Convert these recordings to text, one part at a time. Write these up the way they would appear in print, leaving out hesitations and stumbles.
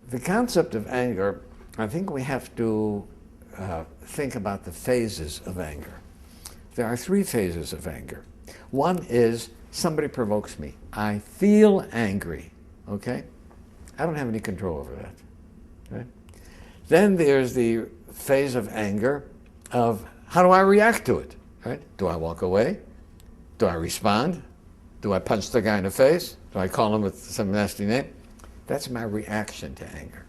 the concept of anger, I think we have to think about the phases of anger. There are three phases of anger. One is somebody provokes me. I feel angry, okay? I don't have any control over that, right? Then there's the phase of anger of how do I react to it, right? Do I walk away? Do I respond? Do I punch the guy in the face? Do I call him with some nasty name? That's my reaction to anger.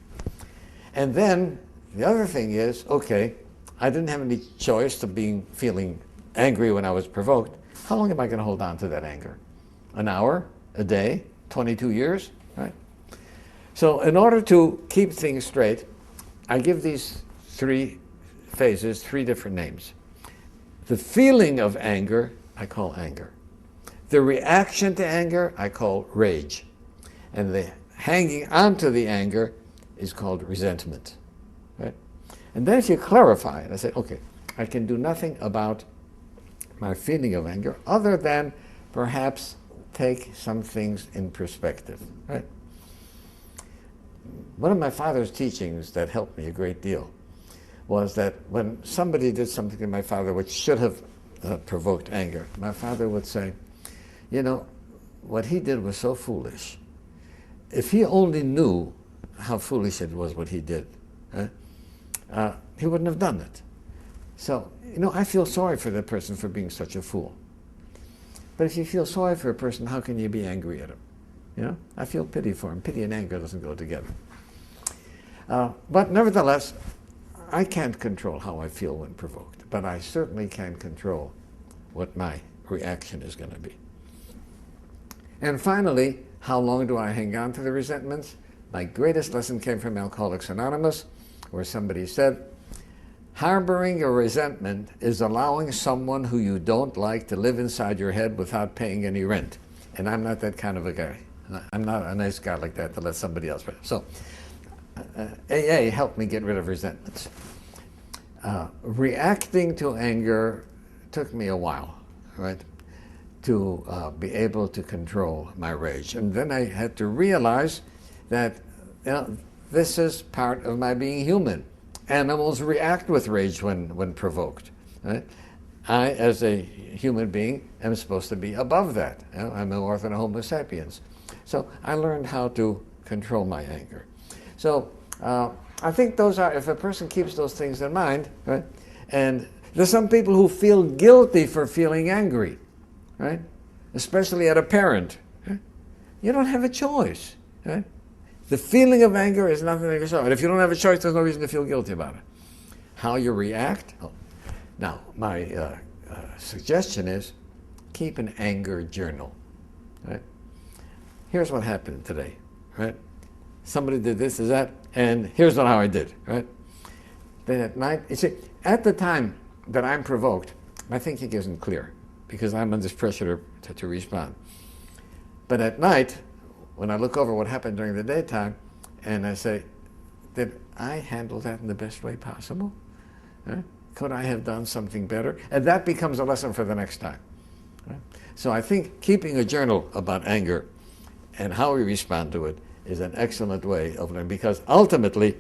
And then the other thing is, okay, I didn't have any choice to feeling angry when I was provoked. How long am I going to hold on to that anger? An hour? A day? 22 years? Right? So in order to keep things straight, I give these three phases three different names. The feeling of anger, I call anger. The reaction to anger, I call rage. And the hanging on to the anger is called resentment. Right? And then if you clarify it, I say, okay, I can do nothing about my feeling of anger other than perhaps take some things in perspective. Right? One of my father's teachings that helped me a great deal was that when somebody did something to my father which should have provoked anger, my father would say, you know, what he did was so foolish. If he only knew how foolish it was what he did, he wouldn't have done it. So, you know, I feel sorry for that person for being such a fool. But if you feel sorry for a person, how can you be angry at him? You know, I feel pity for him. Pity and anger doesn't go together. But nevertheless, I can't control how I feel when provoked, but I certainly can control what my reaction is going to be. And finally, how long do I hang on to the resentments? My greatest lesson came from Alcoholics Anonymous, where somebody said, harboring a resentment is allowing someone who you don't like to live inside your head without paying any rent. And I'm not that kind of a guy. I'm not a nice guy like that to let somebody else pay. So AA helped me get rid of resentments. Reacting to anger took me a while, right, to be able to control my rage. And then I had to realize that, you know, this is part of my being human. Animals react with rage when provoked. Right? I, as a human being, am supposed to be above that. You know, I'm more than a Homo sapiens. So I learned how to control my anger. So I think those are, if a person keeps those things in mind, right? And there's some people who feel guilty for feeling angry, right? Especially at a parent. Right? You don't have a choice, right? The feeling of anger is nothing to yourself. And if you don't have a choice, there's no reason to feel guilty about it. How you react? Oh. Now, my suggestion is keep an anger journal. Right? Here's what happened today. Right? Somebody did this, is that, and here's how I did. Right? Then at night, you see, at the time that I'm provoked, my thinking isn't clear because I'm under pressure to respond. But at night, when I look over what happened during the daytime, and I say, did I handle that in the best way possible? Right? Could I have done something better? And that becomes a lesson for the next time. Right? So I think keeping a journal about anger and how we respond to it is an excellent way of learning, because ultimately,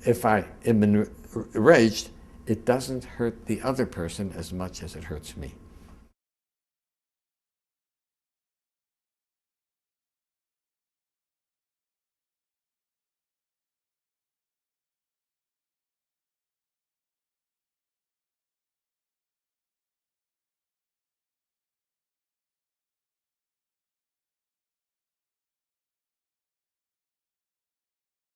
if I am enraged, it doesn't hurt the other person as much as it hurts me.